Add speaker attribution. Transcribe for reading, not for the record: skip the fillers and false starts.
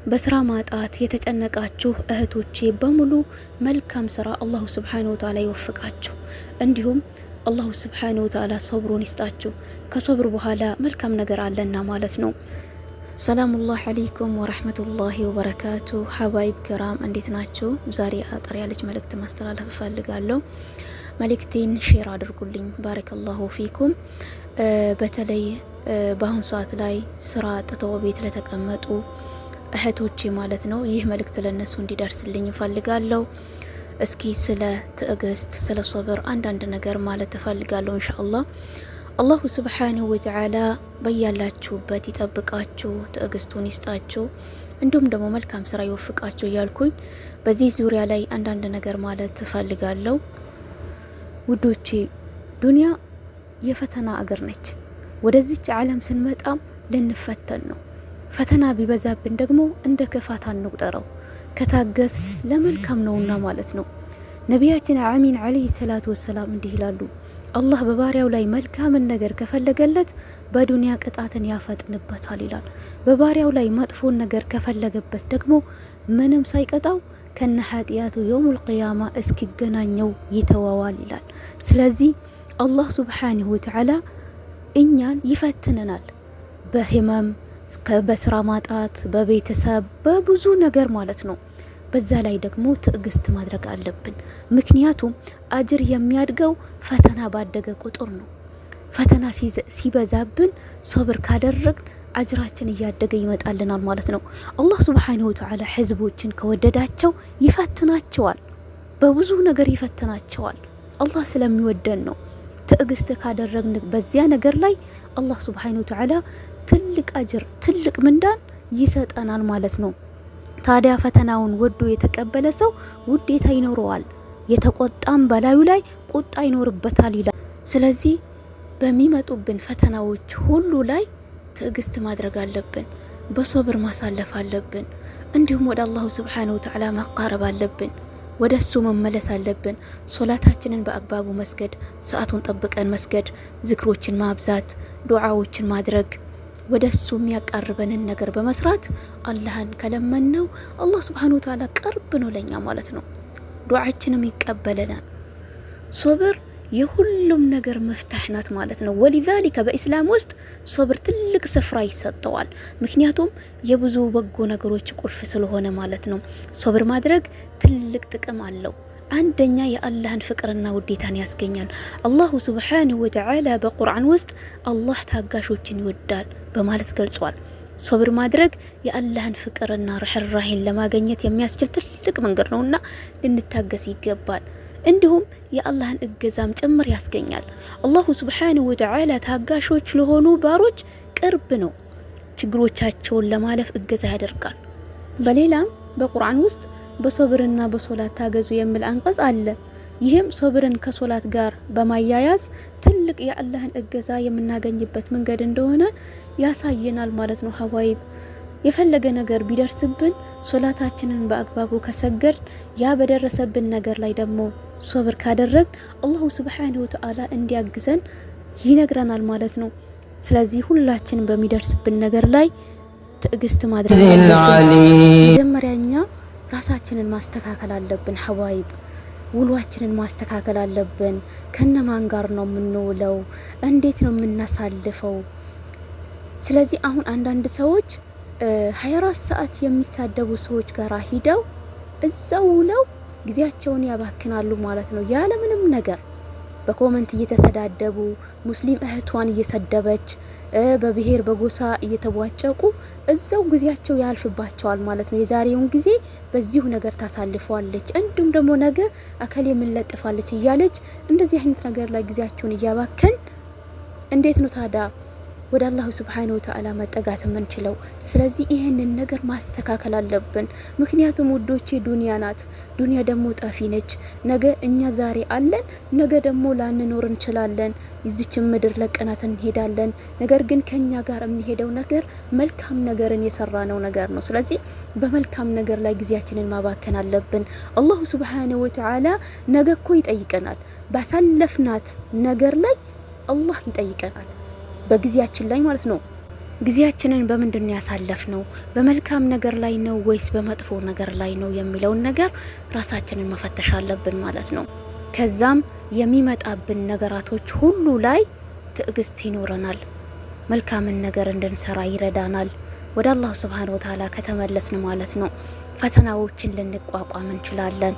Speaker 1: በስራ ማጣት የተጨነቃችሁ እህቶቼ በሙሉ መልካም ስራ አላሁ ስብሓነሁ ወተዓላ ይወፍቃችሁ። እንዲሁም አላሁ ስብሓነሁ ወተዓላ ሰብሩን ይስጣችሁ። ከሰብር በኋላ መልካም ነገር አለና ማለት ነው። ሰላሙላህ አለይኩም ወረህመቱላሂ ወበረካቱ። ሀባይብ ክራም እንዴት ናችሁ? ዛሬ አጠር ያለች መልእክት ማስተላለፍ እፈልጋለሁ። መልእክቴን ሼር አድርጉልኝ። ባረከላሁ ፊኩም። በተለይ በአሁኑ ሰዓት ላይ ስራ አጥተው ቤት ለተቀመጡ እህቶቼ ማለት ነው ይህ መልእክት ለነሱ እንዲደርስልኝ እፈልጋለሁ። እስኪ ስለ ትዕግስት ስለ ሶብር አንዳንድ ነገር ማለት እፈልጋለሁ። ኢንሻአላህ አላሁ ሱብሓነሁ ወተዓላ በያላችሁበት ይጠብቃችሁ፣ ትዕግስቱን ይስጣችሁ፣ እንዲሁም ደግሞ መልካም ስራ ይወፍቃችሁ እያልኩኝ በዚህ ዙሪያ ላይ አንዳንድ ነገር ማለት እፈልጋለሁ። ውዶቼ ዱንያ የፈተና አገር ነች። ወደዚች ዓለም ስንመጣም ልንፈተን ነው። ፈተና ቢበዛብን ደግሞ እንደ ክፋት አንቁጠረው፣ ከታገስ ለመልካም ነውና ማለት ነው። ነቢያችን አሚን አለይሂ ሰላቱ ወሰላም እንዲህ ይላሉ፣ አላህ በባሪያው ላይ መልካምን ነገር ከፈለገለት በዱንያ ቅጣትን ያፈጥንበታል ይላል። በባሪያው ላይ መጥፎን ነገር ከፈለገበት ደግሞ ምንም ሳይቀጣው ከነ ኃጢያቱ የውሙል ቂያማ እስኪገናኘው ይተዋዋል ይላል። ስለዚህ አላህ ሱብሓነሁ ወተዓላ እኛን ይፈትነናል በህመም፣ በስራ ማጣት፣ በቤተሰብ፣ በብዙ ነገር ማለት ነው። በዛ ላይ ደግሞ ትዕግስት ማድረግ አለብን። ምክንያቱም አጅር የሚያድገው ፈተና ባደገ ቁጥር ነው። ፈተና ሲበዛብን ሶብር ካደረግን አጅራችን እያደገ ይመጣልናል ማለት ነው። አላህ ሱብሓነሁ ወተዓላ ህዝቦችን ከወደዳቸው ይፈትናቸዋል፣ በብዙ ነገር ይፈትናቸዋል። አላህ ስለሚወደን ነው። ትዕግስት ካደረግን በዚያ ነገር ላይ አላህ ሱብሓነሁ ወተዓላ ትልቅ አጅር ትልቅ ምንዳን ይሰጠናል ማለት ነው። ታዲያ ፈተናውን ወዶ የተቀበለ ሰው ውዴታ ይኖረዋል፣ የተቆጣም በላዩ ላይ ቁጣ ይኖርበታል ይላል። ስለዚህ በሚመጡብን ፈተናዎች ሁሉ ላይ ትዕግስት ማድረግ አለብን፣ በሶብር ማሳለፍ አለብን። እንዲሁም ወደ አላሁ ሱብሓነሁ ወተዓላ ማቃረብ አለብን፣ ወደ እሱ መመለስ አለብን። ሶላታችንን በአግባቡ መስገድ፣ ሰዓቱን ጠብቀን መስገድ፣ ዝክሮችን ማብዛት፣ ዱዓዎችን ማድረግ፣ ወደ እሱ የሚያቃርበንን ነገር በመስራት አላህን ከለመነው አላህ ሱብሓነሁ ወተዓላ ቅርብ ነው ለኛ ማለት ነው። ዱዓችንም ይቀበለናል። ሶብር የሁሉም ነገር መፍታህ ናት ማለት ነው። ወሊዛሊከ በኢስላም ውስጥ ሶብር ትልቅ ስፍራ ይሰጠዋል። ምክንያቱም የብዙ በጎ ነገሮች ቁልፍ ስለሆነ ማለት ነው። ሶብር ማድረግ ትልቅ ጥቅም አለው። አንደኛ የአላህን ፍቅርና ውዴታን ያስገኛል። አላሁ ሱብሓነሁ ወተዓላ በቁርአን ውስጥ አላህ ታጋሾችን ይወዳል በማለት ገልጿል። ሶብር ማድረግ የአላህን ፍቅርና ርህራሄን ለማግኘት የሚያስችል ትልቅ መንገድ ነውና ልንታገስ ይገባል። እንዲሁም የአላህን እገዛም ጭምር ያስገኛል። አላሁ ሱብሓነሁ ወተዓላ ታጋሾች ለሆኑ ባሮች ቅርብ ነው። ችግሮቻቸውን ለማለፍ እገዛ ያደርጋል። በሌላም በቁርአን ውስጥ በሶብርና በሶላት ታገዙ የሚል አንቀጽ አለ። ይህም ሶብርን ከሶላት ጋር በማያያዝ ትልቅ የአላህን እገዛ የምናገኝበት መንገድ እንደሆነ ያሳየናል ማለት ነው። ሀዋይብ የፈለገ ነገር ቢደርስብን ሶላታችንን በአግባቡ ከሰገድ ያ በደረሰብን ነገር ላይ ደግሞ ሶብር ካደረግ አላሁ ሱብሓነሁ ወተዓላ እንዲያግዘን ይነግረናል ማለት ነው። ስለዚህ ሁላችን በሚደርስብን ነገር ላይ ትዕግስት ማድረግ አለብን። መጀመሪያኛ ራሳችንን ማስተካከል አለብን። ሀዋይብ ውሏችንን ማስተካከል አለብን። ከነማን ጋር ነው የምንውለው? እንዴት ነው የምናሳልፈው? ስለዚህ አሁን አንዳንድ ሰዎች 24 ሰዓት የሚሳደቡ ሰዎች ጋር ሂደው እዛው ውለው ጊዜያቸውን ያባክናሉ ማለት ነው። ያለ ምንም ነገር በኮመንት እየተሰዳደቡ ሙስሊም እህቷን እየሰደበች በብሔር በጎሳ እየተቧጨቁ እዛው ጊዜያቸው ያልፍባቸዋል ማለት ነው። የዛሬውን ጊዜ በዚሁ ነገር ታሳልፈዋለች፣ እንዲሁም ደግሞ ነገ አከሌ ምን ለጥፋለች እያለች እንደዚህ አይነት ነገር ላይ ጊዜያቸውን እያባከን እንዴት ነው ታዲያ ወደ አላሁ ሱብሓነሁ ወተዓላ መጠጋት የምንችለው? ስለዚህ ይህንን ነገር ማስተካከል አለብን። ምክንያቱም ውዶቼ ዱንያ ናት። ዱንያ ደግሞ ጠፊ ነች። ነገ እኛ ዛሬ አለን፣ ነገ ደግሞ ላንኖር እንችላለን። ይዚችን ምድር ለቀናት እንሄዳለን። ነገር ግን ከኛ ጋር የሚሄደው ነገር መልካም ነገርን የሰራነው ነገር ነው። ስለዚህ በመልካም ነገር ላይ ጊዜያችንን ማባከን አለብን። አላሁ ሱብሓነሁ ወተዓላ ነገ እኮ ይጠይቀናል። ባሳለፍናት ነገር ላይ አላህ ይጠይቀናል በጊዜያችን ላይ ማለት ነው። ጊዜያችንን በምንድን ያሳለፍነው? በመልካም ነገር ላይ ነው ወይስ በመጥፎ ነገር ላይ ነው የሚለውን ነገር ራሳችንን መፈተሽ አለብን ማለት ነው። ከዛም የሚመጣብን ነገራቶች ሁሉ ላይ ትዕግስት ይኖረናል። መልካምን ነገር እንድንሰራ ይረዳናል። ወደ አላህ ሱብሓነሁ ወተዓላ ከተመለስን ማለት ነው ፈተናዎችን ልንቋቋም እንችላለን።